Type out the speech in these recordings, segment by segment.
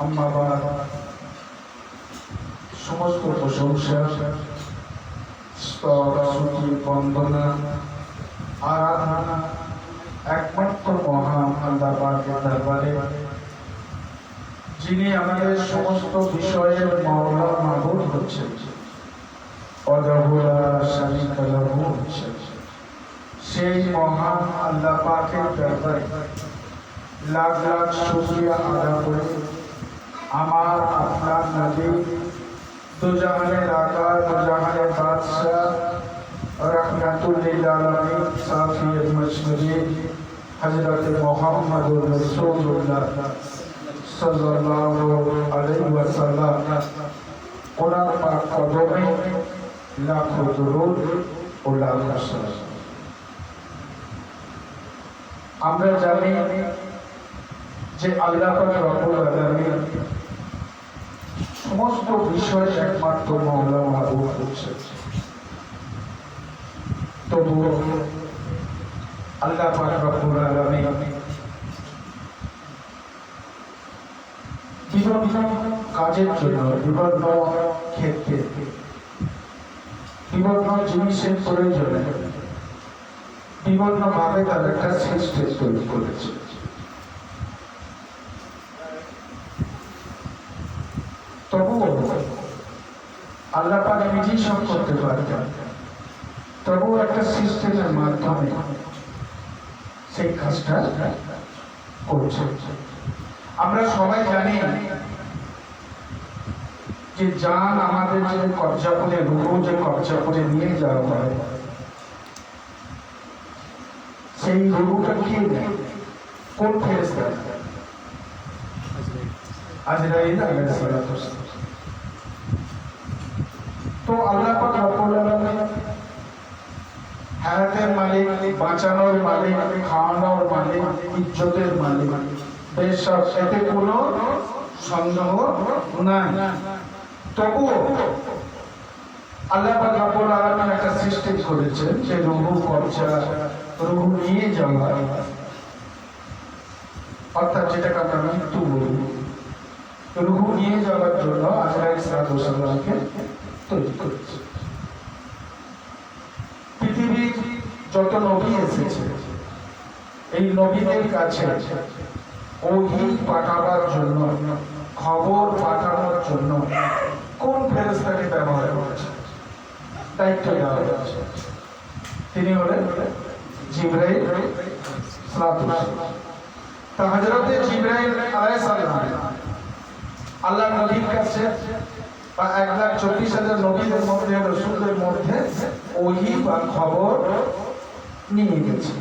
अम्मा बाद समस्त प्रशंसा स्तव स्तुति वंदना आराधना एकमात्र महान आल्लाह पाकेर दरबारे যিনি আমাদের সমস্ত বিষয়ের মাওলা মাবুদ হচ্ছেন অদহুলা শারীকা লাহু হচ্ছেন সেই মহান আল্লাহ পাকের দরবারে লাখ লাখ শুকরিয়া আদায় করে আমার আপনার নবী দুজাহানের আকা দুজাহানের বাদশাহ রাহমাতুল লিল আলামিন সাফিয়ে মশরুরি হযরত মুহাম্মদুর রাসূলুল্লাহ सल्लल्लाहु अलैहि वसल्लम ওনার পাক কদমে লাখো দুরূদ ও লাখো সালাম। আমরা জানি যে আল্লাহ পাক রব্বুল আলামিন সমস্ত বিষয় একমাত্র মাওলা মাবুদ হচ্ছেন। তবু আল্লাহ পাক রব্বুল আলামিন বিভিন্ন কাজের জন্য বিভিন্ন ক্ষেত্রে বিভিন্ন জিনিসের প্রয়োজনে বিভিন্ন ভাবে তার একটা সিস্টেম তৈরি করেছে। তবুও আল্লাহ পাক নিজেই সব করতে পারতেন, তবুও একটা সিস্টেমের মাধ্যমে সেই কাজটা করছে। আমরা সবাই জানি যে জান আমাদের যে কবজা করে রূহ যে কবজা করে নিয়ে যাওয়া হয় সেই রূহটা কি কোন ফেরেশতা? আজরাইল আলাইহিস সালাতু ওয়াস সালাম। তো আল্লাহ পাক রব্বুল আলামিন হায়াতের মালিক, বাঁচানোর মালিক, খাওয়ানোর মালিক, ইজ্জতের মালিক, বেশক এতে কোনো সন্দেহ নাই। তবুও আল্লাহ পাক রব্বুল আলামিন একটা সিস্টেম করেছেন যে রূহ কবজা রূহ নিয়ে যাওয়া, অর্থাৎ যেটাকে আমরা মৃত্যু বলি, রূহ নিয়ে যাওয়ার জন্য আজরাইল সালাতু ওয়াস সালামকে তৈরি করেছে। পৃথিবীর যত নবী এসেছে এই নবীদের কাছে ওহী পাঠাবার জন্য, খবর পাঠানোর জন্য কোন ফেরেশতাকে ব্যবহার করেছে, দায়িত্ব দেওয়া হয়েছে? তিনি হলেন জিবরাইল সালাতু ওয়াস সালাম। তা হযরতে জিবরাইল আলাইহিস সালাম আল্লাহ নবীর কাছে বা 1,24,000 নবীদের মধ্যে রাসূলদের মধ্যে ওহী বা খবর নিয়ে গেছে।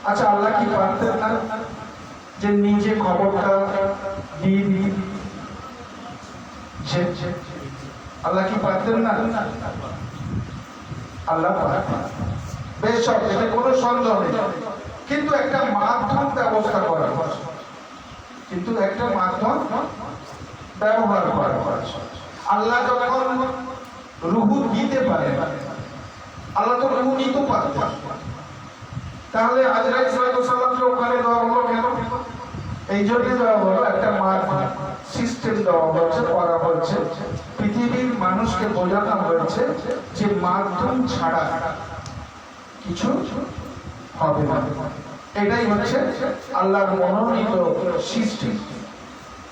আচ্ছা, আল্লাহ কি পারতেন না যে নিজে খবরটা দিয়ে দিয়ে? আল্লাহ কি পারতেন না? আল্লাহ পারতেন, বেশক এতে কোনো সন্দেহ নেই। কিন্তু একটা মাধ্যম ব্যবস্থা করা হয়েছে, কিন্তু একটা মাধ্যম ব্যবহার করা হয়েছে। আল্লাহ যখন রূহ দিতে পারে, আল্লাহ তো রূহ নিতে পারতেন, তাহলে আজরাইল সালাতু ওয়াস সালামকে ওখানে দেওয়া হলো কেন? এই জন্য দেওয়া হলো একটা মাধ্যম সিস্টেম দেওয়া হয়েছে, করা হয়েছে। পৃথিবীর মানুষকে বোঝানো হয়েছে যে মাধ্যম ছাড়া কিছু হবে না। এটাই হচ্ছে আল্লাহর মনোনীত সিস্টেম।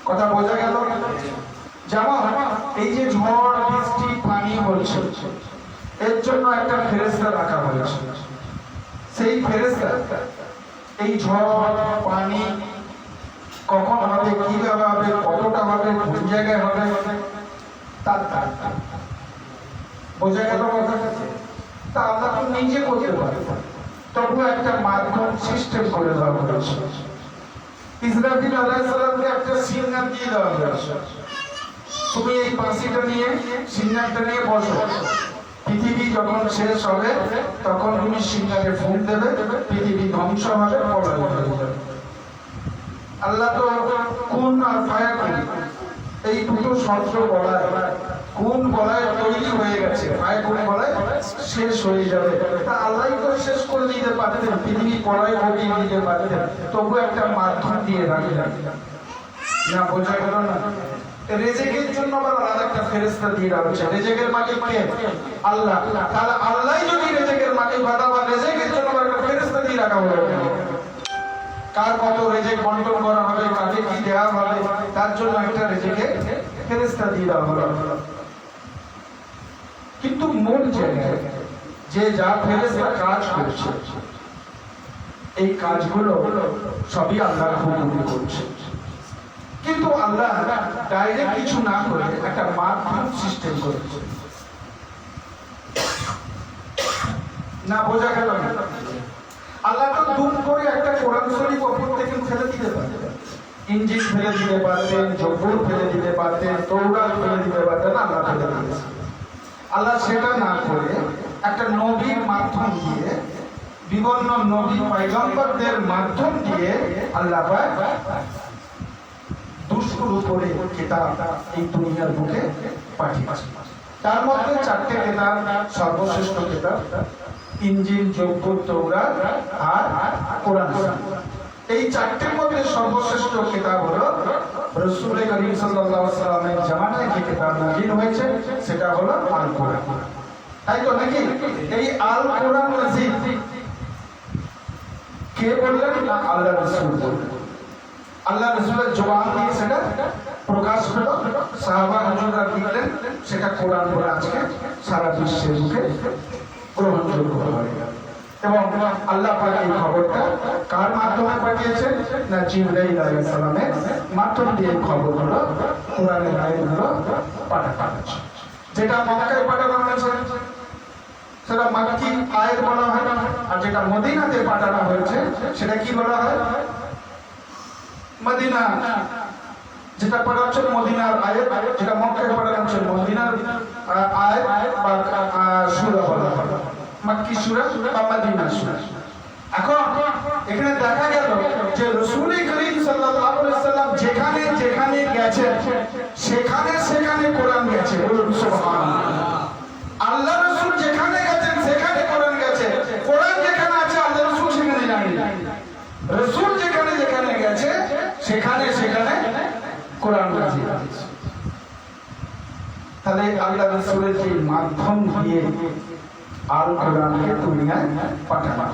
কথা বোঝা গেল? যেমন এই যে ঝড় বৃষ্টি পানি হচ্ছে, এর জন্য একটা ফেরেশতা রাখা হয়েছে। সেই ফেরেশতা এই ঝড় পানি কখন হবে, কিভাবে হবে, কতটা হবে, কোন জায়গায় হবে, তার বোঝা গেল কথা? তা আল্লাহ তো নিজে করতে পারে, তবু একটা মাধ্যম সিস্টেম করে দেওয়া হয়েছে। ইসরাফিল আলাইহিস সালামকে একটা সিগন্যাল দিয়ে দেওয়া হয়েছে, তুমি এই বাঁশিটা নিয়ে সিগন্যালটা নিয়ে বসো, পৃথিবী যখন শেষ হবে তখন তুমি সিগন্যালে ফুঁক দেবে, পৃথিবী ধ্বংস হবে, পলায়ন হয়ে যাবে। আল্লাহ তো কোন আর ফায়াকুন এই দুটো শব্দ বলায়, কোন বলায় তৈরি হয়ে গেছে, ফায়াকুন বলায় শেষ হয়ে যাবে। তা আল্লাহই তো শেষ করে দিতে পারতেন, পৃথিবী পলায় ঘটিয়ে দিতে পারতেন, তবু একটা মাধ্যম দিয়ে রাখলেন। না বোঝা গেল না? রিজিকের জন্য আবার আলাদা একটা ফেরেশতা দিয়ে দেওয়া হচ্ছে। রিজিকের মালিক কে? আল্লাহ। তাহলে আল্লাহই যদি রিজিকের মালিক হয়, আবার রিজিকের জন্য আবার একটা ফেরেশতা দিয়ে রাখা হলো। কার কত রিজিক বন্টন করা হবে, কাকে কি দেওয়া হবে, তার জন্য একটা রিজিকের ফেরেশতা দিয়ে দেওয়া হলো। কিন্তু মূল জায়গায় যে যা ফেরেশতা কাজ করছে, এই কাজগুলো সবই আল্লাহর হুকুমে করছে। কিন্তু আল্লাহ ডাইরেক্ট কিছু না করে একটা মাধ্যম সিস্টেম করেছে। না বোঝা গেল না? আল্লাহ তো দুম করে একটা কোরআন শরীফ ওপর থেকে ফেলে দিতে পারতেন, ইঞ্জিল ফেলে দিতে পারতেন, জবুর ফেলে দিতে পারতেন, তৌরাত ফেলে দিতে পারতেন, আল্লাহ ফেলে দিয়েছেন। আল্লাহ সেটা না করে একটা নবীর মাধ্যম দিয়ে, বিভিন্ন নবী পয়গম্বরদের মাধ্যম দিয়ে আল্লাহ দুশোর উপরে কিতাব এই দুনিয়ার বুকে পাঠিয়েছেন। তার মধ্যে 4টে কিতাব সর্বশ্রেষ্ঠ কিতাব, ইনজিল, জবুর, তৌরাত আর কোরআন। এই 4টের মধ্যে সর্বশ্রেষ্ঠ কিতাব হলো রাসূল করিম সাল্লাল্লাহু আলাইহি ওয়াসাল্লামের জামানায় যে কিতাব নাযিল হয়েছে, সেটা হলো আল কোরআন। তাই তো নাকি? এই আল কোরআন মাজিদ কে বললেন? না, আল্লাহ রাসূল বললেন। আল্লাহ রাসূলের জবান দিয়ে সেটা প্রকাশ হলো, সাহাবা হুজুররা লিখলেন, সেটা কোরআন বলে আজকে সারা বিশ্বের মুখে গ্রহণযোগ্য হয়ে গেল। এবং আল্লাহ পাক এই খবরটা কার মাধ্যমে পাঠিয়েছেন? না, জিবরাইল আলাইহিস সালামের মাধ্যম দিয়ে খবর হলো, কোরআনের আয়াতগুলো পাঠাচ্ছে। যেটা মক্কায় পাঠানো হয়েছে সেটা মাক্কি আয়াত বলা হয়, আর যেটা মদিনাতে পাঠানো হয়েছে সেটা কি বলা হয়? মদিনা। যেটা পড়া হচ্ছে মদিনার আয়াত, যেটা মক্কায় পড়ানো হচ্ছে মদিনার আয়াত বা সূরা বলা হয়, মাক্কি সূরা বা মদিনা সূরা। এখন এখানে দেখা গেল যে রাসূল করিম সাল্লাল্লাহু আলাইহি ওয়াসাল্লাম যেখানে যেখানে গেছেন, সেখানে সেখানে কোরআন গেছে। বলুন সুবহানাল্লাহ। আল্লাহ রাসূল যেখানে গেছেন সেখানে কোরআন গেছে। কোরআন যেখানে আছে আল্লাহ রাসূল সেখানে যায়নি। রাসূল যেখানে যেখানে গেছে সেখানে সেখানে কোরআন নাযিল হয়েছে। তাহলে আল্লাহ রাসূলের যে মাধ্যম দিয়ে আল কোরআনকে দুনিয়ায় পাঠানো।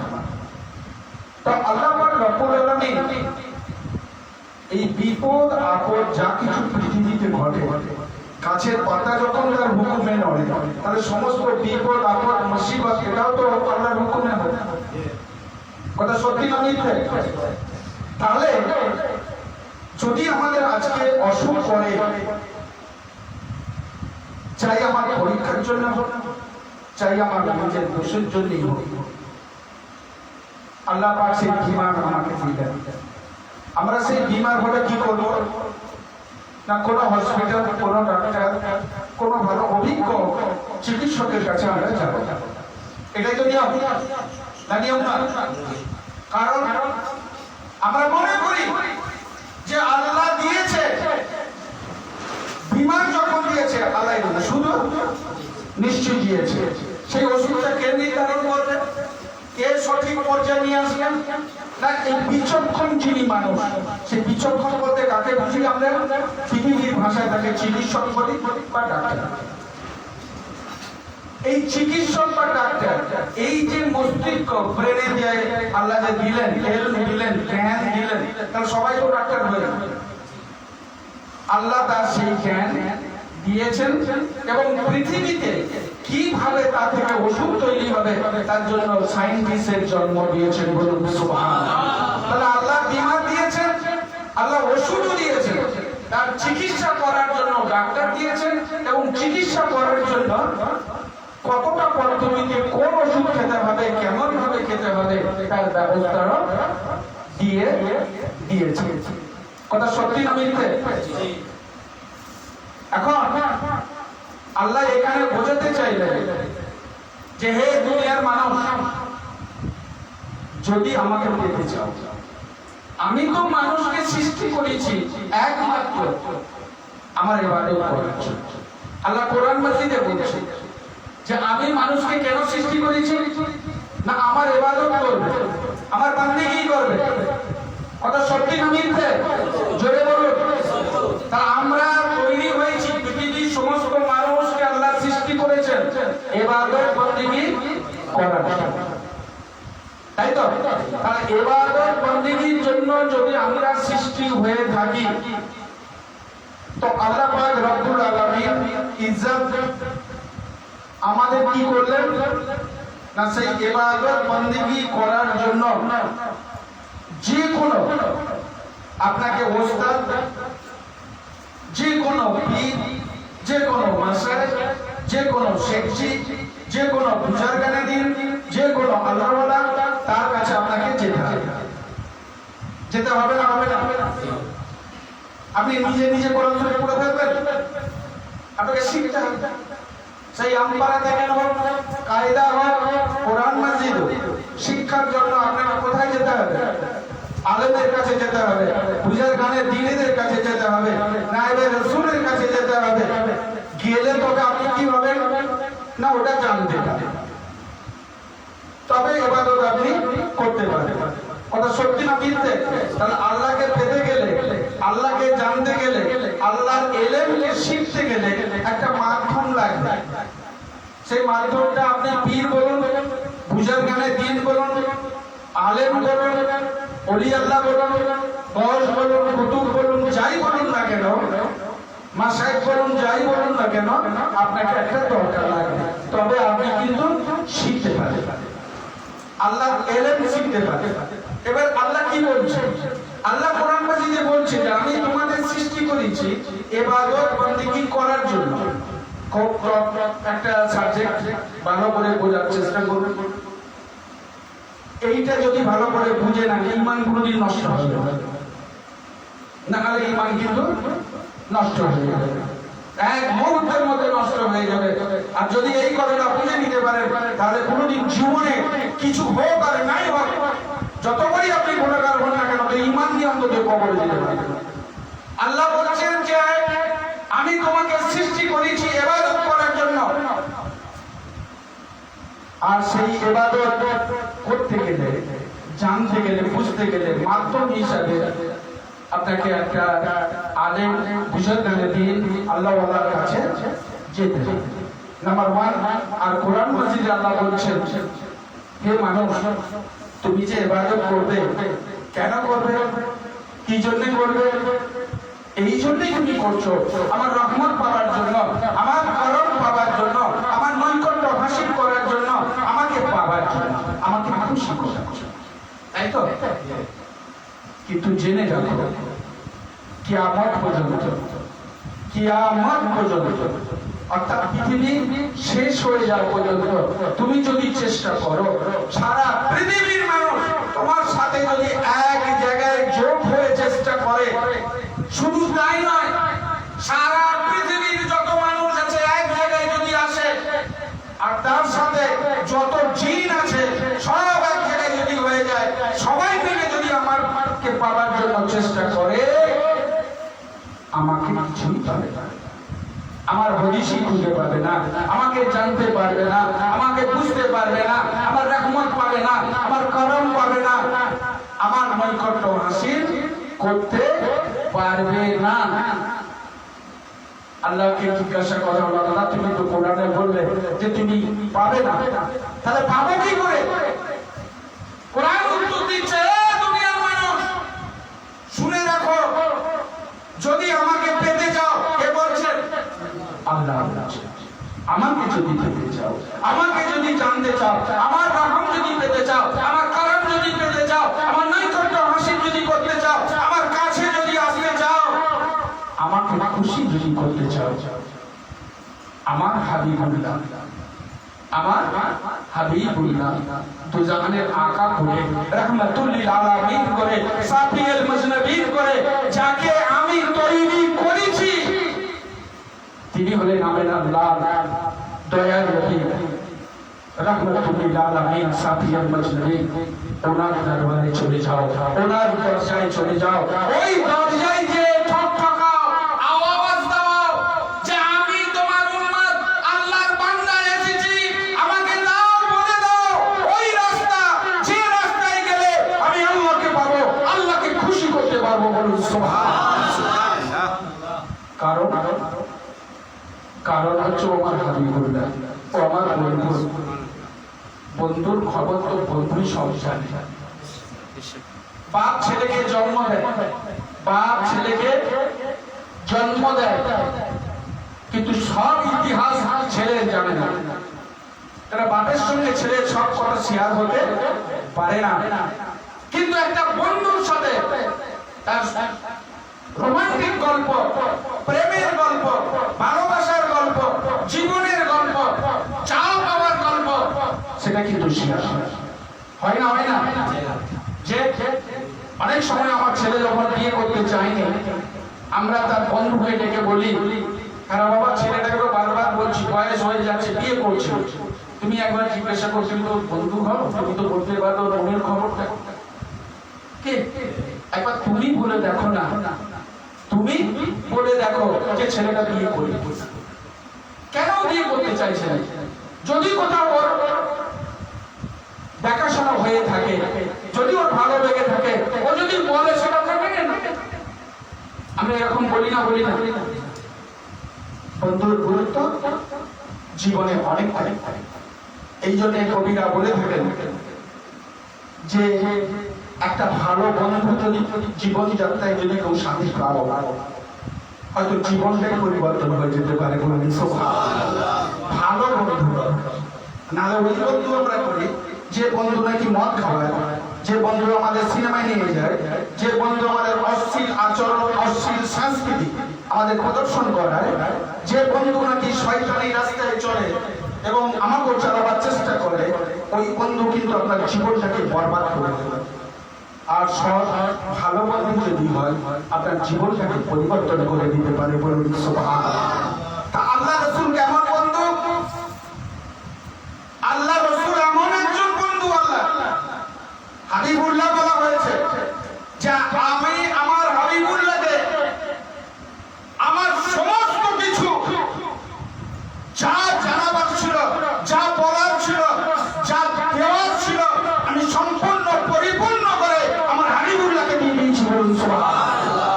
তো আল্লাহ পাক রব্বুল আলামিন এই বিপদ আপদ যা কিছু পৃথিবীতে ঘটে, গাছের পাতা যখন তার হুকুমে নড়ে, তাহলে সমস্ত বিপদ আপদ মুসিবত এটাও তো আল্লাহর হুকুমে হয়। কথা সত্যি না মিথ্যে? তাহলে যদি আমাদের আজকে অসুখ করে, চাই আমার পরীক্ষার জন্য হোক, চাই আমার নিজের দোষের জন্যই হোক, আল্লাহ পাক সেই বিমান আমাকে দিলেন। আমরা সেই বিমার হলে কি করবো? না, কোনো হসপিটাল, কোনো ডাক্তার, কোনো ভালো অভিজ্ঞ চিকিৎসকের কাছে আমরা যাব। এটাই তো নিয়ম না? নিয়ম না? কারণ আমরা মনে করি যে আল্লাহ দিয়েছে, বিমান যখন দিয়েছে আল্লাহ শুধু নিশ্চয় দিয়েছে। সেই ওষুধটা কে নির্ধারণ করবে? কে সঠিক পর্যায়ে নিয়ে আসবেন? না, এই বিচক্ষণ যিনি মানুষ, সেই বিচক্ষণ বলতে কাকে বুঝি আমরা? পৃথিবীর ভাষায় তাকে চিকিৎসক বলি বা ডাক্তার। এই চিকিৎসক বা ডাক্তার, এই যে মস্তিষ্ক ব্রেনে যে আল্লাহ যে দিলেন, এলম দিলেন, জ্ঞান দিলেন, তাহলে সবাই তো ডাক্তার হয়ে যাবে। আল্লাহ তার সেই জ্ঞান দিয়েছেন এবং পৃথিবীতে কিভাবে তা থেকে ওষুধ তৈরি হবে তার জন্য সায়েন্টিস্টের জন্ম দিয়েছেন। বলুন সুবহানাল্লাহ। তাহলে আল্লাহ বিমা দিয়েছেন, আল্লাহ ওষুধও দিয়েছেন, তার চিকিৎসা করার জন্য ডাক্তার দিয়েছেন, এবং চিকিৎসা করার জন্য কতটা পদ্ধতিতে কোন ওষুধ খেতে হবে, কেমন ভাবে খেতে হবে তার ব্যবস্থাও দিয়েছে। কথা সত্যি না মিথ্যে? এখন আল্লাহ এখানে বোঝাতে চাইলেন যে হে দুনিয়ার মানুষ, যদি আমাকে পেতে চাও, আমি তো মানুষকে সৃষ্টি করেছি একমাত্র আমার ইবাদত করার জন্য। আল্লাহ কোরআন মাজিদে বলছে যে আমি মানুষকে কেন সৃষ্টি করেছি? না, আমার ইবাদত করবে, আমার বান্দেগি করবে। কথা সত্যি না মিথ্যে? জোরে বলুন। ইবাদত বন্দেগীর জন্য যদি আমরা সৃষ্টি হয়ে থাকি, তো আল্লাহ পাক রব্বুল আলামিন ইজ্জত আমাদের কি করলেন না, সেই ইবাদত বন্দেগী করার জন্য যে কোনো আপনাকে ওস্তাদ, যে কোনো পীর, যে কোনো মাসায়, যে কোনো শেখজি, যে কোনো বুজুর্গানে দিন, যে কোনো আল্লাহওয়ালা, তার কাছে আপনাকে যেতে হবে। যেতে হবে না? হবে না? আপনি নিজে নিজে কোরআন শরীফ পড়ে ফেলবেন? আপনাকে শিখতে হবে। সেই আমপারা থেকে হোক, কায়দা হোক, কোরআন মাজিদ শিক্ষার জন্য আপনাকে কোথায় যেতে হবে? আলেমের কাছে যেতে হবে, বুজুর্গানের দ্বীনের কাছে যেতে হবে, নায়েবে রাসূলের কাছে যেতে হবে। গেলে তবে আপনি কি হবেন না, ওটা জানতে হবে, তবে ইবাদত আপনি করতে পারবেন। কথা সত্যি না মিথ্যে? তাহলে আল্লাহকে পেতে গেলে, আল্লাহকে জানতে গেলে, আল্লাহর ইলমকে শিখতে গেলে একটা মাধ্যম লাগবে। সেই মাধ্যমটা আপনি পীর বলুন, বুজুর্গানের দ্বীন বলুন, আলেম বলুন, ওলি আল্লাহ বলুন, গওস বলুন, কুতুব বলুন, যাই বলুন না কেন, মাশায়েখ বলুন, যাই বলুন না কেন, আপনাকে একটা দরকার লাগবে, তবে আপনি কিন্তু শিখতে পারেন, আল্লাহর ইলম শিখতে পারেন। এবার আল্লাহ কি বলছে? আল্লাহ কোরআন মাজিদে বলছে যে আমি তোমাদের সৃষ্টি করেছি ইবাদত বন্দেগী করার জন্য। খুব একটা সাবজেক্ট ভালো করে বোঝার চেষ্টা করুন। এইটা যদি ভালো করে বুঝে না, ঈমান কোনদিন নষ্ট হবে না, নাহলে ঈমান কিন্তু নষ্ট হয়ে যাবে, এক মুহূর্তের মধ্যে নষ্ট হয়ে যাবে। আর যদি এই কথাটা বুঝে নিতে পারেন, তাহলে কোনদিন জীবনে কিছু হোক আর নাই হোক, যতবারই আপনি গুনাহগার হন না কেন, ঈমান নিয়ে অন্তত কবরে যেতে পারবেন। আল্লাহ বলছেন যে আমি তোমাকে সৃষ্টি করেছি ইবাদত করার জন্য, আর সেই ইবাদত করতে গেলে, জানতে গেলে, বুঝতে গেলে মাধ্যম হিসাবে আপনাকে একটা আলেম, বুজুর্গানে দ্বীন, আল্লাহওয়ালার কাছে যেতে হবে, নাম্বার 1। আর কোরআন মাজিদে আল্লাহ বলছেন, হে মানুষ, তুমি যে ইবাদত করবে, কেন করবে, কি জন্য করবে? এই জন্যই তুমি করছো, আমার রহমত পাওয়ার জন্য, আমার করম পাওয়ার জন্য, আমার নৈকট্য হাসিল করার জন্য, আমাকে পাওয়ার জন্য, আমাকে খুশি করার জন্য, তাই তো? কিন্তু জেনে যাবে কিয়ামত পর্যন্ত, কিয়ামত পর্যন্ত, অর্থাৎ পৃথিবী শেষ হয়ে যাওয়া পর্যন্ত তুমি যদি চেষ্টা করো, সারা পৃথিবীর মানুষ তোমার সাথে যদি এক জায়গায় যোগ হয়ে চেষ্টা করে, শুধু তাই নয়, সারা পৃথিবীর যত মানুষ আছে এক জায়গায় যদি আসে, আর তার সাথে যত জিন আছে সব এক জায়গায় যদি হয়ে যায়, সবাই মিলে যদি আমাকে পাওয়ার জন্য চেষ্টা করে, আমাকে কিছুই পাবে না, আমার হদিসই খুঁজে পাবে না, আমাকে জানতে পারবে না, আমাকে বুঝতে পারবে না, আমার রহমত পাবে না, আমার করম পাবে না, আমার নৈকট্য হাসিল করতে পারবে না। আল্লাহকে জিজ্ঞাসা করা হলো, আল্লাহ তুমি তো কোরআনে বললে যে তুমি পাবে না, তাহলে পাবো কি করে? কোরআন উত্তর দিচ্ছে, দুনিয়ার মানুষ শুনে রাখো, যদি আমাকে পেতে চাও, কে বলছেন? আল্লাহ বলছেন, আমাকে যদি পেতে চাও, আমাকে যদি জানতে চাও, আমার রহম যদি পেতে চাও, আমার করম যদি পেতে চাও, আমার নৈকট্য হাসিল যদি করতে চাও, আমার কাছে যদি আসতে চাও, আমাকে খুশি যদি করতে চাও, আমার হাবিবুল্লাহ, আমার হাবিবুল্লাহ দু জাহানের আকা করে, রাহমাতুল লিল আলামিন করে, সাফিউল মুজনবিন করে, যাকে আমি তৈরি করেছি, তিনি হলেন আমিন আল্লাহ, দয়ার নবী, রাহমাতুল লিল আলামিন, সাফিউল মুজনবিন। ওনার দরবারে চলে যাও, ওনার দরজায় চলে যাও, ওই দরজায় যে ঠকঠকাও, আওয়াজ দাও যে আমি তোমার উম্মত, আল্লাহর বান্দা এসেছি, আমাকে দাও, বলে দাও ওই রাস্তা, যে রাস্তায় গেলে আমি আল্লাহকে পাবো, আল্লাহকে খুশি করতে পারবো। বলুন সুবহানাল্লাহ। কারণ হচ্ছে আমার হাবিবুল্লাহ, ও আমার বন্ধু, বন্ধুর খবর তো বন্ধুই সব জানে। বাপ ছেলেকে জন্ম দেয়, বাপ ছেলেকে জন্ম দেয়, কিন্তু সব ইতিহাস ছেলে জানে না। তারা বাপের সঙ্গে ছেলের সব কথা শেয়ার হতে পারে না। কিন্তু একটা বন্ধুর সাথে তার রোমান্টিক গল্প, প্রেমের গল্প, ভালোবাসার গল্প, জীবনের গল্প, চাও পাওয়ার গল্প, সেটা কিন্তু শেয়ার হয় না, হয় না। যে অনেক সময় আমার ছেলে যখন বিয়ে করতে চায়নি, আমরা তার বন্ধুকে ডেকে বলি, হ্যাঁ বাবা ছেলেটাকে তো বারবার বলছি বয়স হয়ে যাচ্ছে, বিয়ে করছে, তুমি একবার জিজ্ঞাসা করছো, তুমি তো বন্ধু হও, তুমি তো বলতে পারো মনের খবরটা কে, একবার তুমি বলে দেখো না, তুমি বলে দেখো যে ছেলেটা বিয়ে করবে, কেন বিয়ে করতে চাইছে? যদি কোথাও ওর দেখাশোনা হয়ে থাকে, যদি ওর ভালো লেগে থাকে, ও যদি বলে সেটা মেনে না। আমরা এরকম বলি না, বলি না। বন্ধুর গুরুত্ব জীবনে অনেক অনেক। এই জন্য কবিরা বলে থাকেন যে একটা ভালো বন্ধু যদি জীবন যাত্রায় যদি কেউ সাথী পাও, হয়তো জীবনটাই পরিবর্তন হয়ে যেতে পারে। ভালো বন্ধু না, ওই বন্ধু আমরা করি যে বন্ধু নাকি মদ খাওয়ায়, যে বন্ধু আমাদের সিনেমায় নিয়ে যায়, যে বন্ধু আমাদের অশ্লীল আচরণ, অশ্লীল সংস্কৃতি আমাদের প্রদর্শন করায়, যে বন্ধু নাকি শয়তানি রাস্তায় চলে এবং আমাকেও চালাবার চেষ্টা করে, ওই বন্ধু কিন্তু আপনার জীবনটাকে বরবাদ করে দেবে। আর সব ভালো বন্ধু যদি হয়, আপনার জীবনটাকে পরিবর্তন করে দিতে পারে। বলুন সুবহানাল্লাহ। তা আল্লাহ রাসূল কেমন বন্ধু? আল্লাহ রাসূল এমন একজন বন্ধু, আল্লাহ হাবিবুল্লাহ বলা হয়েছে যে আমি আমার হাবিবুল্লাহকে আমার সমস্ত কিছু যা জানাবার ছিল, যা বলার ছিল, যা দেওয়ার ছিল, আমি সম্পূর্ণ পরিপূর্ণ করে আমার হাবিবুল্লাহকে দিয়ে দিয়েছি। বলুন সুবহানাল্লাহ।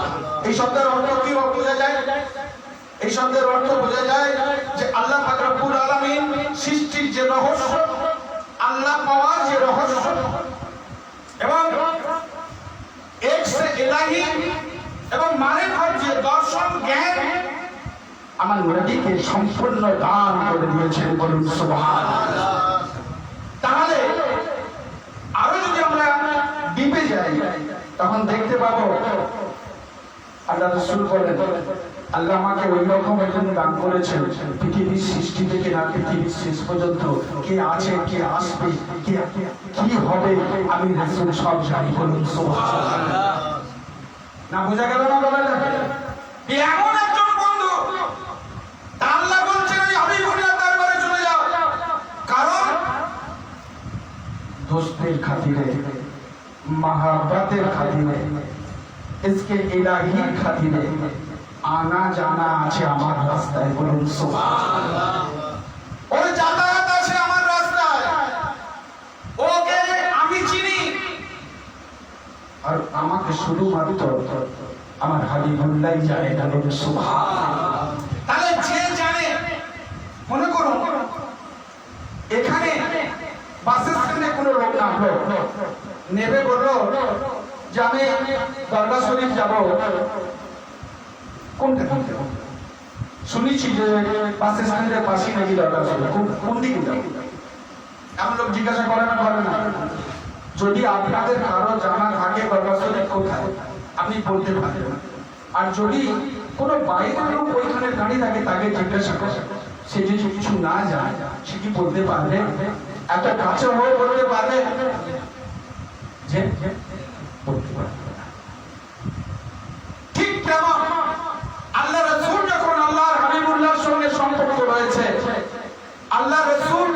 এই শব্দের অর্থ কি বোঝা যায়? এই শব্দের অর্থ বোঝা যায় যে আল্লাহ পাক রব্বুল আলামিন সৃষ্টির যে রহস্য, আল্লাহ পাওয়ার যে রহস্য এবং এক সে ইলাহি এবং মারিফাত যে দর্শন জ্ঞান আমার নবীকে সম্পূর্ণ দান করে দিয়েছেন। বলুন সুবহানাল্লাহ। তাহলে আরো যদি আমরা দ্বীপে যাই, তখন দেখতে পাবো আল্লাহ রাসূল বলেন, আল্লাহ আমাকে ওই রকম এখন দান করেছেন, পৃথিবীর সৃষ্টি থেকে না পৃথিবীর শেষ পর্যন্ত কে আছে, কে আসবে, কি হবে, আমি রাসূল সব জানি। বলুন সুবহানাল্লাহ। না বোঝা গেল না? বলা যাবে এমন একজন বন্ধু, আল্লাহ বলছেন ওই হাবিবুল্লাহ দরবারে চলে যাও, কারণ দোস্তের খাতিরে, মহাব্বতের খাতিরে, इसके इलाही खातिरे आना जाना আছে আমার রাস্তায়। বলুন সুবহানাল্লাহ। ওর যাতায়াত আছে আমার রাস্তায়, ওকে আমি চিনি, আর আমাকে শুধুমাত্র আমার হাবিবুল্লাহই জানে। বলুন সুবহানাল্লাহ। তাহলে যে জানে, মনে করুন এখানে বাসের সামনে কোনো লোক নামলো, নেবে বললো যে আমি দরগা শরীফ যাবো, কোনটা শুনেছি যে বাস স্ট্যান্ডের পাশে নাকি দরগা শরীফ, কোন দিকে যাবো? এমন লোক জিজ্ঞাসা করে না, করে না? যদি আপনাদের কারো জানা থাকে দরগা শরীফ কোথায়, আপনি বলতে পারবেন। আর যদি কোনো বাইরের লোক ওইখানে দাঁড়িয়ে থাকে, তাকে জিজ্ঞাসা করে, সে যদি কিছু না জানে, সে কি বলতে পারবে? এত কাছে হয়ে বলতে পারবে যে ঠিক তেমন আল্লাহ রাসূল যখন আল্লাহর হাবিবুল্লাহর সঙ্গে সম্পর্ক রয়েছে, আল্লাহ রাসূল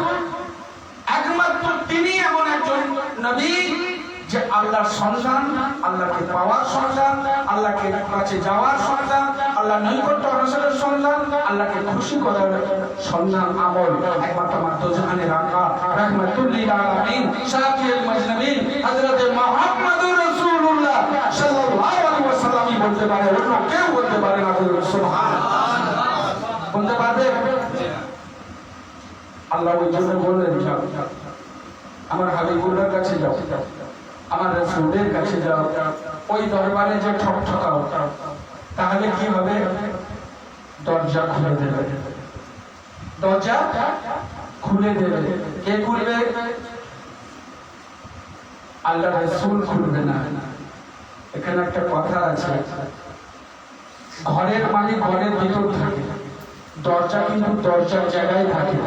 একমাত্র তিনি এমন একজন নবী যে আল্লাহর সন্তান, আল্লাহকে পাওয়ার সন্তান, আল্লাহকে কাছে যাওয়ার সন্তান, আল্লাহ নৈকট্য হাসিলের সন্তান, আল্লাহকে খুশি করার সন্তান। আমল একমাত্র জাহানের আকা রাহমাতুল লিল আলামিন শাফিউল মাজনবিন হযরত মুহাম্মদুর রাসূলুল্লাহ সাল্লাল্লাহু আলাইহি ওয়াসাল্লামই বলতে পারে, অন্য কেউ বলতে পারে না। বলুন সুবহানাল্লাহ। বলতে পারবে? আল্লাহ ওই জন্য বললেন, যাও আমার হাবিবুল্লাহর কাছে যাও, আমার রাসূলের কাছে যাও, ওই দরবারে যে ঠকঠকাও, তাহলে কি হবে? দরজা খুলে দেবে, দরজা খুলে দেবে। কে খুলবে? আল্লাহ রাসূল খুলবে না। এখানে একটা কথা আছে, ঘরের মালিক ঘরের ভিতর থাকে, দরজা কিন্তু দরজার জায়গায় থাকে।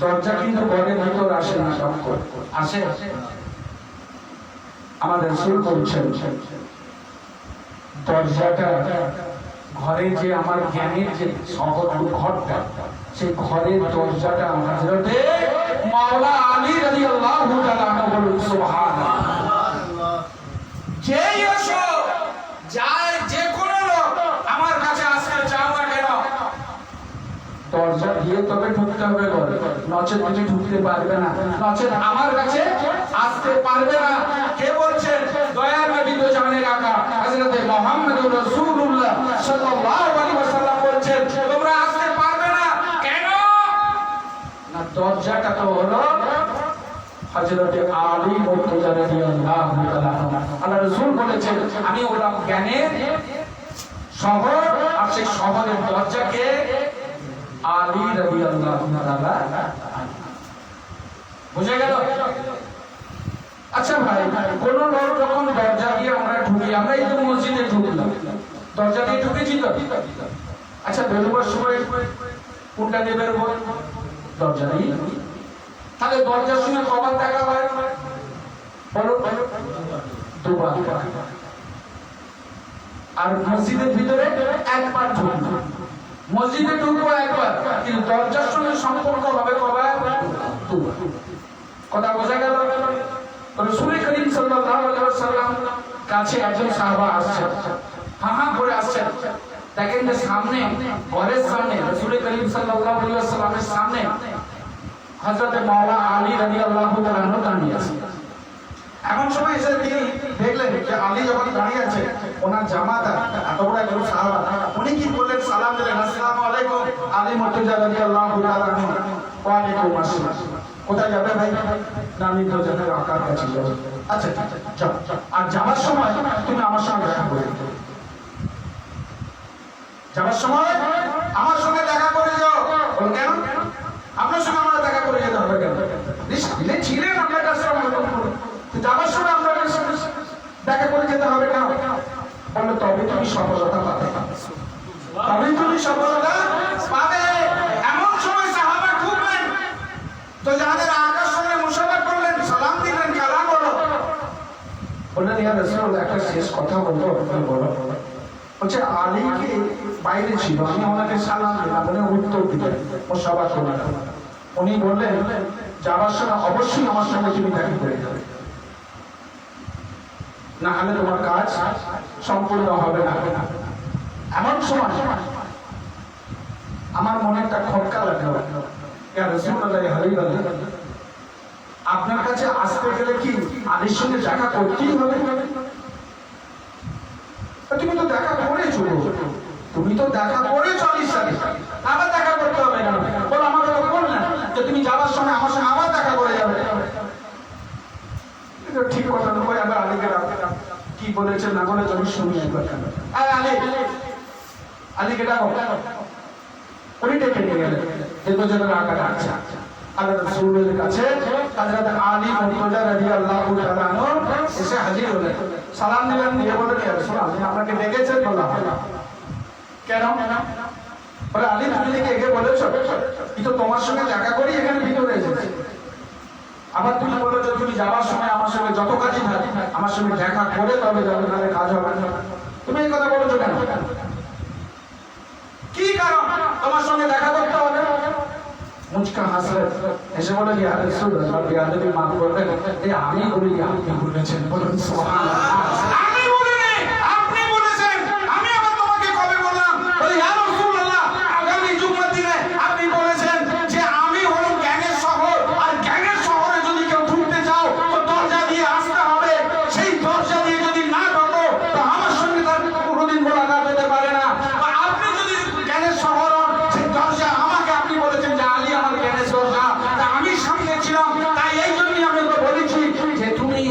দরজা কিন্তু ঘরের ভিতর আসে না, আসে। আমাদের রাসূল বলছেন দরজাটা ঘরে যে আমার জ্ঞানের যে শহর ঘরটা, সেই ঘরের দরজাটা হযরতে মাওলা আলী রাদিয়াল্লাহু তাআলা বলুন সুবহানাল্লাহ। যেই আসো যায়, যে কোনো লোক আমার কাছে আসতে চাও না কেন, দরজা দিয়ে তবে ঢুকতে হবে ঘরে, নচেত তুমি ঢুকতে পারবে না, নচেত আমার কাছে আসতে পারবে না। কে বলছেন? দয়ার নবী তো জানে রাখা হযরত মুহাম্মদুর রাসূলুল্লাহ সাল্লাল্লাহু আলাইহি ওয়াসাল্লাম বলছেন তোমরা আসতে পারবে না কেন? না, দরজাটা তো হলো হযরত আলী মুর্তজা রাদিয়াল্লাহু তাআলা। আল্লাহ রাসূল বলেছেন আমি হলাম জ্ঞানের শহর, আর সেই শহরের দরজাকে আলী রাদিয়াল্লাহু তাআলা। বুঝে গেল? আচ্ছা ভাই, কোন লোক যখন দরজা দিয়ে আমরা ঢুকি, আমরা এই যে মসজিদে ঢুকলাম, দরজা দিয়ে ঢুকেছি তো। আচ্ছা, বেরোবার সময় কোনটা দিয়ে বেরোবো? দরজা দিয়ে। তাহলে দরজার সময় কবার দেখা হয়? বলো, দুবার। আর মসজিদের ভিতরে একবার ঢুকবো, মসজিদে ঢুকবো একবার, কিন্তু দরজার সঙ্গে সম্পর্ক হবে কবার? দুবার। কথা বোঝা গেল? রাসূল করিম সাল্লাল্লাহু আলাইহি ওয়াসাল্লাম কাছে একজন সাহাবা আসছেন, হাঁ করে আসছেন। দেখেন যে সামনে, ঘরের সামনে, রাসূল করিম সাল্লাল্লাহু আলাইহি ওয়াসাল্লামের সামনে হযরত মাওলা আলী রাদিয়াল্লাহু তাআলা দাঁড়িয়ে আছেন। এমন সময় এসে তিনি দেখলেন যে আলী যখন দাঁড়িয়ে আছে, ওনার জামাতা এত বড় একজন সাহাবা, উনি কি বললেন? সালাম দিলেন, আসসালামু আলাইকুম আলী মুর্তজা রাদিয়াল্লাহু তাআলা। ওয়া আলাইকুম আসসালাম। কোথায় যাবে ভাই? না, আমি তো যাবে আকার কাছে যাবো। আচ্ছা যাও, আর যাওয়ার সময় তুমি আমার সঙ্গে দেখা করে দিও। যাওয়ার সময় আমার সঙ্গে দেখা করে যাও। বল কেন? আপনার সঙ্গে আমার দেখা করে যেতে হবে কেন? সামনে ছিলেন আপনার কাছে, যাওয়ার সময় আপনার দেখা করে যেতে হবে কেন? বললো তবে তুমি সফলতা পাবে, তবে তুমি সফলতা পাবে। এমন সময় সাহাবা খুঁজবেন তো যাদের আকার সঙ্গে মুসাফা করলেন, সালাম দিলেন, কালাম হলো। বললেন ইয়া রাসূলুল্লাহ, একটা শেষ কথা বলবো, আপনি বলো। বলছে আলীকে বাইরে ছিল, আমি ওনাকে সালাম দিলাম, উনি উত্তর দিলেন, মুসাফা করলেন। উনি বললেন যাওয়ার সময় অবশ্যই আমার সঙ্গে তুমি দেখা করে যাবে, না হলে তোমার কাজ সম্পূর্ণ হবে না। এমন সময় আমার মনে একটা খটকা লাগলো, ইয়া রাসূলুল্লাহ হাবিবাল্লাহ, আপনার কাছে আসতে গেলে কি আলীর সঙ্গে দেখা করতেই হবে? তুমি তো দেখা করেছো, তুমি তো দেখা করেছো আলীর সাথে, আবার দেখা করতে হবে কেন? বলো, আমাকে তো বললেন যে তুমি যাওয়ার সময় আমার সঙ্গে আবার দেখা করে যাবে। ঠিক কথা নয়। আবার আলীকে কি বলেছে না বলেছে আমি শুনি একবার। আলী, আলীকে ডাকো। উনি ডেকে নিয়ে গেলেন, দেখো যেন রাখা যাচ্ছে। আল্লাহ রাসূলের কাছে হযরত আলী মুর্তজা রাদিয়াল্লাহু তাআলা এসে হাজির হলেন, সালাম দিলেন, দিয়ে বললেন ইয়া রাসূলুল্লাহ, আপনি আমাকে ডেকেছেন? বললাম কেন? বলে আলী, তুমি লিখে এগিয়ে বলেছো কিন্তু তোমার সঙ্গে দেখা করি এখানে ভিতরে এসেছি, আবার তুমি বলেছো তুমি যাওয়ার সময় আমার সঙ্গে যত কাজই থাকে আমার সঙ্গে দেখা করে তবে যাবে, নাহলে কাজ হবে না। তুমি এই কথা বলেছো কেন? কি কারণ তোমার সঙ্গে দেখা করতে হবে? মুচকা হাসলেন, এসে বলে ইয়া রাসূলুল্লাহ, বেয়াদবি মাফ করবেন, এই আমি বলি আপনি বলেছেন। বলুন সুবহানাল্লাহ। আমি বলিনি, আপনি বলেছেন। আমি আবার তোমাকে কবে বললাম? বলি ইয়া রাসূলুল্লাহ, আগামী জুমার দিনে আপনি বলেছেন যে আমি হলো জ্ঞানের শহর, আর জ্ঞানের শহরে যদি কেউ ঢুকতে চাও তো দরজা দিয়ে আসতে হবে। সেই দরজা দিয়ে যদি না ঢোকো তো আমার সঙ্গে তার কোনোদিন মোলাকাত হতে পারে না। আপনি যদি জ্ঞানের শহর হন, সেই দরজা আমাকে আপনি বলেছেন যে আলী আমার জ্ঞানের দরজা, তা আমি সামনে ছিলাম, তাই এই জন্যই আমি বলেছি যে তুমি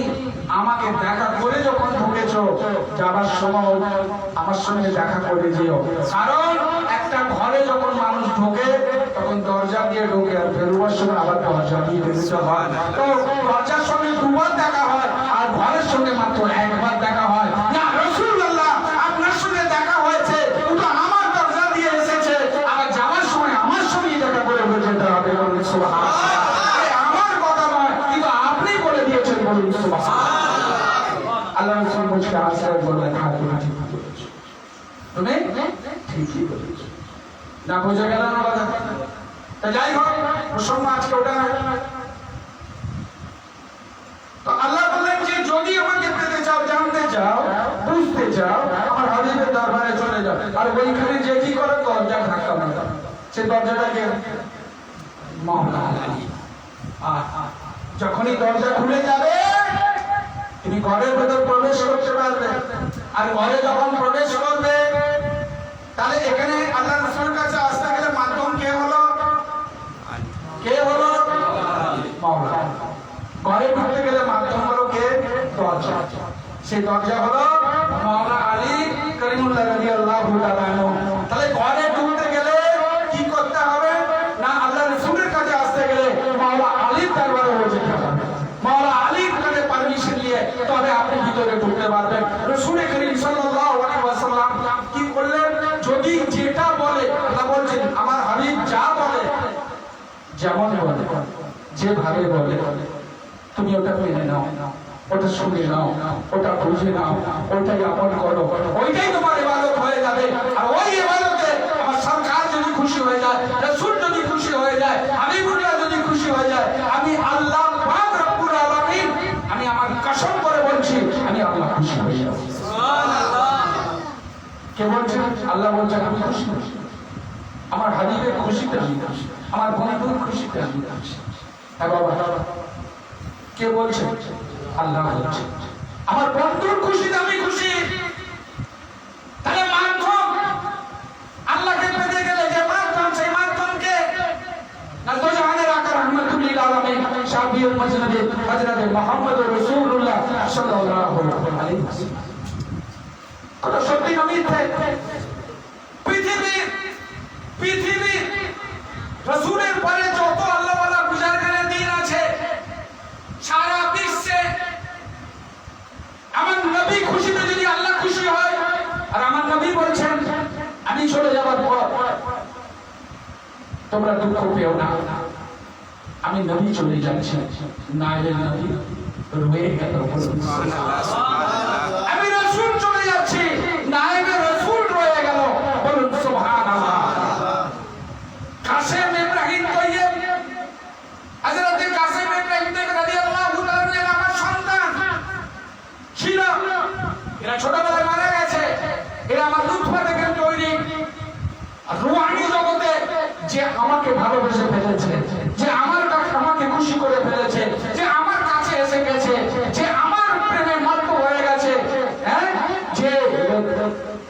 সঙ্গে দেখা করে যেও, কারণ একটা ঘরে যখন মানুষ ঢোকে তখন দরজা দিয়ে ঢোকে আর বেরোবার সময় আবার দরজা দিয়ে বেরোতে হয়। তো দরজার সঙ্গে দুবার দেখা হয় আর ঘরের সঙ্গে মাত্র একবার দেখা হয় না। রাসূলুল্লাহ আপনার সঙ্গে দেখা হয়েছে, কিন্তু আমার দরজা দিয়ে এসেছে, আবার যাওয়ার সময় আমার সঙ্গে দেখা করে যেতে হবে। বলুন সুবহানাল্লাহ। আমার কথা নয়, কিন্তু আপনি বলে দিয়েছেন। বলুন সুবহানাল্লাহ। আল্লাহ রাসূল মুঝকে আসলে বললেন, হ্যাঁ তুমি ঠিক বলেছো, তুমি ঠিকই বলেছো। না বোঝা গেল না কথা? তো যাই হোক, প্রসঙ্গ আজকে ওটা না। তো আল্লাহ বললেন যে যদি আমাকে পেতে চাও, জানতে চাও, বুঝতে চাও, আমার হাবিবের দরবারে চলে যাও। আর ওইখানে যে কি করে দরজা ধাক্কা মারো, সেই দরজাটাকে মাওলা আলী। যখনই দরজা খুলে যাবে তিনি ঘরের ভেতর প্রবেশ করতে পারবে। আর ঘরে যখন প্রবেশ করবে, তাহলে এখানে আল্লাহ রাসূলের কাছে আসতে গেলে মাধ্যম কে হলো? কে হলো? মাওলা। ঘরে ঢুকতে গেলে মাধ্যম হলো কে? দরজা। সেই দরজা হলো মাওলা আলী করিমুল্লাহ রাদিয়াল্লাহু তাআলা আনহু। তাহলে ঘরে ঢুকতে গেলে কি করতে হবে? না আল্লাহ রাসূলের কাছে আসতে গেলে মাওলা আলীর দরবারে যেতে হবে। মাওলা আলীর কাছে পারমিশন নিয়ে তবে আপনি ভিতরে ঢুকতে পারবেন। রাসূল করিম সাল্লাল্লাহু আলাইহি ওয়াসাল্লাম কি করলেন? যদি যেটা বলে, আল্লাহ বলছেন আমার হাবিব যা বলে, যেমন বলে, যেভাবে বলে, তুমি ওটা মেনে নাও, ওটা শুনে নাও, ওটা বুঝে নাও, ওটাই আমল করো, ওইটাই তোমার ইবাদত হয়ে যাবে। আর ওই ইবাদতে আমার সরকার যদি খুশি হয়ে যায়, রাসূল যদি খুশি হয়ে যায়, হাবিবুল্লাহ যদি খুশি হয়ে যায়, আমি আল্লাহ পাক রব্বুল আলামিন, আমি আমার কসম করে বলছি, আমি আল্লাহ খুশি হয়ে যাব। সুবহানাল্লাহ। কে বলছেন? আল্লাহ বলছেন আমি খুশি। আমার হাবিবের খুশিতে আমি খুশি, আমার বন্ধুর খুশিতে আমি খুশি। হ্যাঁ বাবা, কে বলছে? আল্লাহ বলছে আমার বন্ধুর খুশিতে আমি খুশি। তাহলে মাধ্যম আল্লাহকে পেতে গেলে যে মাধ্যম, সেই মাধ্যমকে না তো জাহানের আকা রাহমাতুল লিল আলামিন শাফিউল মাজনবী হযরত মুহাম্মদ রাসূলুল্লাহ সাল্লাল্লাহু আলাইহি ওয়াসাল্লাম। কথা সত্যি না মিথ্যে? পৃথিবী রাসূলের পরে যত আল্লাহওয়ালা বুজুর্গানে দ্বীন আছে সারা বিশ্বে, আমার নবী খুশিতে যদি আল্লাহ খুশি হয়, আর আমার নবী বলছেন আমি চলে যাওয়ার পর তোমরা দুঃখ পেও না, আমি নবী চলে যাচ্ছি, নায়েবে নবী রয়ে গেল। আমি রাসূল চলে যাচ্ছি, নায়েবে রাসূল রয়ে গেল। বলুন সুবহানাল্লাহ। কাসেম ইব্রাহিম তৈয়ব, হযরত কাসেম ইব্রাহিম রাদিয়াল্লাহু তাআলা আমার সন্তান ছিল। এরা ছোটবেলায় মারা গেছে। এরা আমার লুৎফা থেকে তৈরি। রূহানি জগতে যে আমাকে ভালোবেসে ফেলেছে, যে আমার কাছে আমাকে খুশি করে ফেলেছে, যে আমার কাছে এসে গেছে, যে আমার প্রেমে মত্ত হয়ে গেছে, হ্যাঁ, যে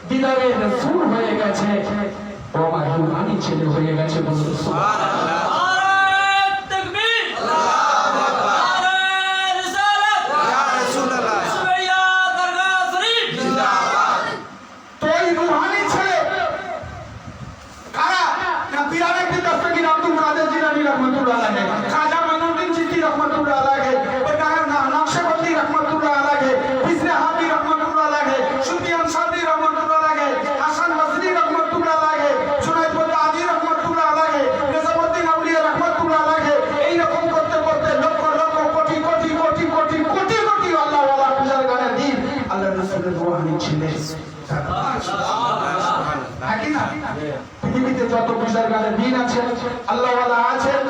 দিদারে রাসূল হয়ে গেছে, ও আমার রূহানি ছেলে হয়ে গেছে। বলুন সুবহানাল্লাহ। পৃথিবীতে যত বুজুর্গানে দ্বীন আছে, আল্লাহওয়ালা আছেন,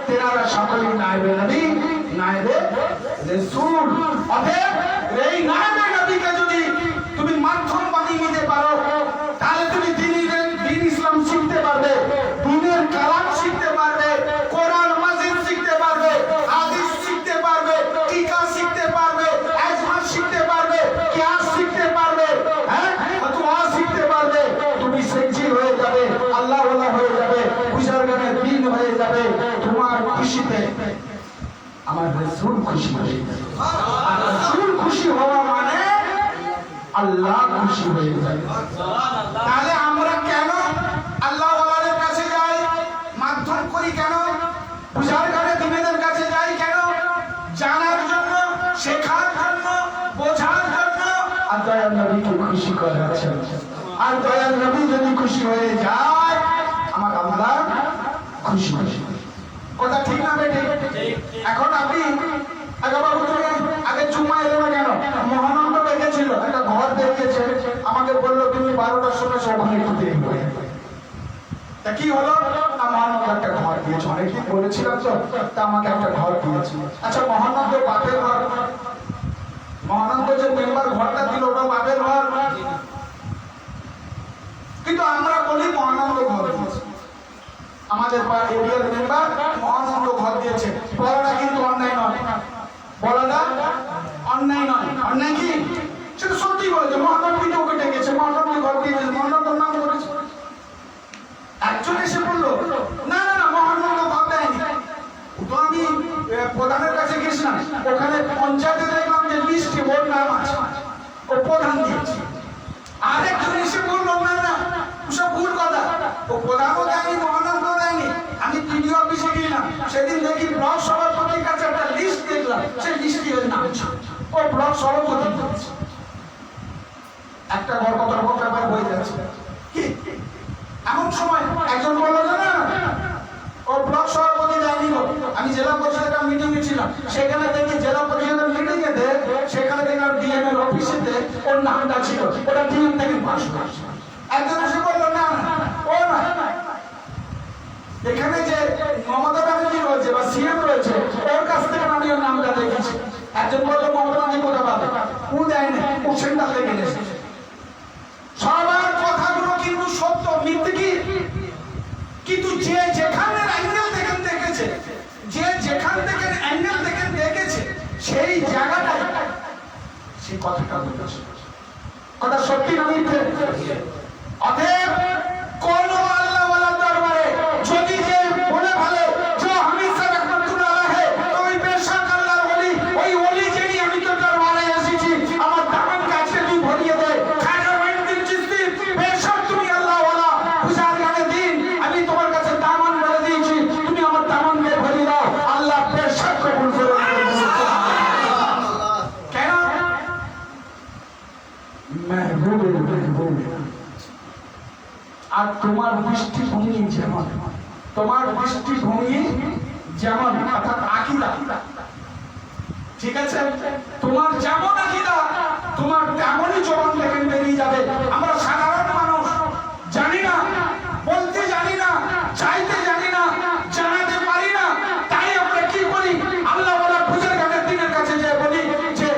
তেনারা সকলেই নায়েবে নবী, নায়েবে রাসূল। অতএব এই নায়েবে নবীকে যদি তুমি মাধ্যম বানিয়ে নিতে পারো, তাহলে তুমি দ্বীন ইসলাম শিখতে পারবে, দ্বীনের কালাম শিখতে পারবে, কোরআন মাজিদ শিখতে পারবে, হাদিস শিখতে পারবে, টিকা শিখতে পারবে, আজমার শিখতে পারবে, কিয়াস শিখতে পারবে, হ্যাঁ, ফতোয়া শিখতে পারবে। তুমি সেজি হয়ে যাবে, আল্লাহওয়ালা হয়ে যাবে, বুজুর্গানে দ্বীন হয়ে যাবে। তোমার খুশিতে আমার রাসূল খুশি হয়ে যাবে। আর রাসূল খুশি হওয়া মানে আল্লাহ খুশি হয়ে যাবে। খুশি করেছেন। আর দয়াল নবী যদি খুশি হয়ে যায় আমার আল্লাহ খুশি। কথা ঠিক না বেটি? এখন আপনি আগে চুমা এলো না কেন? মহানন্দ দেখেছিল একটা ঘর দেখেছে, আমাকে বললো তুমি 12টার সময় সবাই একটু দেখবে। তা কি হলো? মহানন্দ একটা ঘর দিয়েছে, অনেকদিন বলেছিলাম তো, তা আমাকে একটা ঘর দিয়েছে। আচ্ছা মহানন্দ বাপের ঘর, মহানন্দ যে মেম্বার ঘরটা দিল ওটা বাপের ঘর, কিন্তু আমরা বলি মহানন্দ ঘর দিয়েছে। আমাদের এরিয়ার মেম্বার মহানন্দ ঘর দিয়েছে, বলাটা কিন্তু অন্যায় নয়, বলাটা অন্যায় নয়। অন্যায় কি? সেটা সত্যি বলেছে, মহানন্দ ওকে ডেকেছে, মহানন্দ ঘর দিয়েছে, মহানন্দর নাম করেছে। একজন এসে বললো না না না মহানন্দ ঘর দেয়নি। তো আমি প্রধানের কাছে গেছিলাম, ওখানে পঞ্চায়েতে দেখলাম যে লিস্টে ওর নাম আছে, ও প্রধান দিয়েছে। আরেকজন এসে বললো না না সব ভুল কথা, ও প্রধানও দেয়নি মহানন্দ দেয়নি। আমি পিডিও অফিসে গেলাম, সেদিন দেখি ব্লক সভাপতির কাছে একটা লিস্ট দেখলাম, সেই লিস্টে ওর নাম ছিল, ও ব্লক সভাপতি দিয়েছে। একটা ঘর কত রকম ব্যাপার হয়ে যাচ্ছে। কি এমন সময় একজন বললো না ও ব্লক সভাপতি দেয়নি। আমি জেলা পরিষদের মিটিং এ ছিলাম, সেখানে দেখি জেলা পরিষদের মিটিং এ সেখানে দেখলাম ডিএম এর অফিসেতে ওর নামটা ছিল, ওটা ডিএম থেকে পাস করেছে। একজন এসে বললো না ও না, এখানে যে মমতা ব্যানার্জি রয়েছে বা সিএম রয়েছে ওর কাছ থেকে আমি ওর নামটা দেখেছি। একজন বললো মমতা ব্যানার্জি কোথা পাবে, ও দেয়নি, ও সেন্টার থেকে এনেছে। সবার কথাগুলো কিন্তু সত্য, মিথ্যে কি? কিন্তু যে যেখানে অ্যাঙ্গেল থেকে দেখেছে, যে যেখান থেকে অ্যাঙ্গেল থেকে দেখেছে সেই জায়গাটাই সেই কথাটা বলেছে। কথা সত্যি না মিথ্যে? অতএব কোন আল্লাহওয়ালা দরবারে যদি যে বলে ভালো যে হামিদ সাহেব রহমাতুল্লাহ আলাইহি ওই বেশক আল্লাহর ওলি, ওই ওলি যিনি আমি তো দরবারে এসেছি আমার দামান কাছে তুই ভরিয়ে দে, খাজা মঈনুদ্দিন চিশতি বেশক তুমি আল্লাহওয়ালা হুজার গানে দিন, আমি তোমার কাছে দামান বলে দিয়েছি, তুমি আমার দামানকে ভরিয়ে দাও, আল্লাহ বেশক কবুল করে নেবেন। কেন? মেহবুবের মেহবুব। আর তোমার দৃষ্টিভঙ্গি যেমন, তোমার দৃষ্টিভঙ্গি যেমন অর্থাৎ আকীদা, ঠিক আছে? তোমার যেমন আকীদা তোমার তেমনই জবান থেকে বেরিয়ে যাবে। আমরা সাধারণ মানুষ, জানি না, বলতে জানি না, চাইতে জানি না, জানাতে পারি না, তাই আমরা কি করি? আল্লাহ ওয়ালা বুজুর্গদের দিনের কাছে যে বলি যে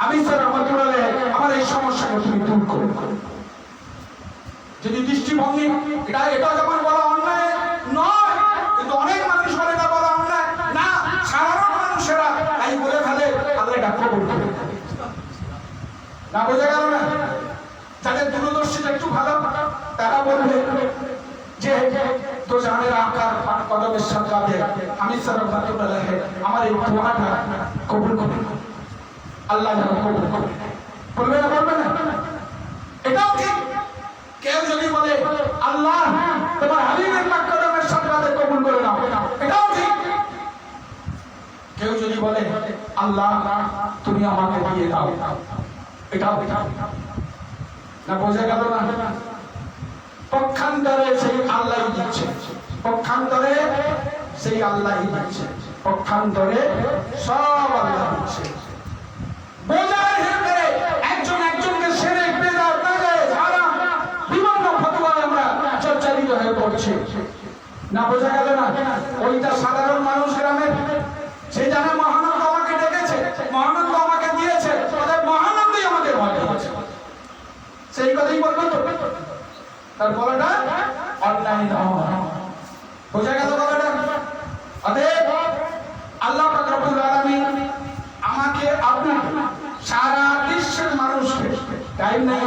আমি স্যার রহমাতুল্লাহ আলাইহি আমার এই সমস্যাটা তুমি দূর করো। যদি দৃষ্টিভঙ্গি এটা যখন বলা অন্যায় নয়, কিন্তু অনেক মানুষ বলে এটা বলা অন্যায় না, সাধারণ মানুষেরা তাই বলে ফেলে, আল্লাহ এটা কবুল করে না। বোঝা গেল না? যাদের দূরদর্শিতা একটু ভালো তারা বলবে যে তো জানের আকার কদমের সাথে আমি স্যার রহমাতুল্লাহ আলাইহি আমার এই দোয়াটা কবুল করে, আল্লাহ যেন কবুল করে। বলবে না? বলবে না? এটাও ঠিক। কেউ যদি বলে আল্লাহ তোমার হাবিবের পাক কদমের সাথে কবুল করে নাও, এটাও ঠিক। কেউ যদি বলে আল্লাহ তুমি আমাকে দিয়ে দাও, এটাও ঠিক। না বোঝা গেল না? পক্ষান্তরে সেই আল্লাহই দিচ্ছে, পক্ষান্তরে সেই আল্লাহই দিচ্ছে, পক্ষান্তরে সব আল্লাহ দিচ্ছে। বোঝার ক্ষেত্রে একজন একজনকে সেরে বেদাত নাজায়েজ হারাম বিভিন্ন ফতোয়ায় আমরা চর্চারিত হয়ে পড়ছি। না বোঝা গেল না? ওইটা সাধারণ মানুষ গ্রামের, সে জানে মহানন্দ আমাকে ডেকেছে, মহানন্দ আমাকে দিয়েছে, ওদের মহানন্দই আমাদের ভয় দিয়েছে, সেই কথাই বলবে তো। তার বলাটা অনলাইন নয়। বোঝা গেল কথাটা? অতএব আল্লাহ পাক রব্বুল আলামিন আমাকে আপনাকে সারা বিশ্বের মানুষকে, টাইম নেই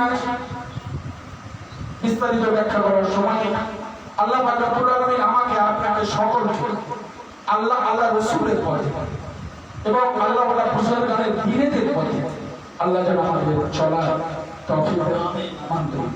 বিস্তারিত ব্যাখ্যা করার সময়, আল্লাহ পাক রব্বুল আলামিন আমাকে আপনাকে সকলকে আল্লাহ আল্লাহ রাসূলের পথে এবং আল্লাহ ওয়ালা বুজুর্গদের দ্বীনের পথে আল্লাহ যেন আমাদের চলার তৌফিক দান করুন।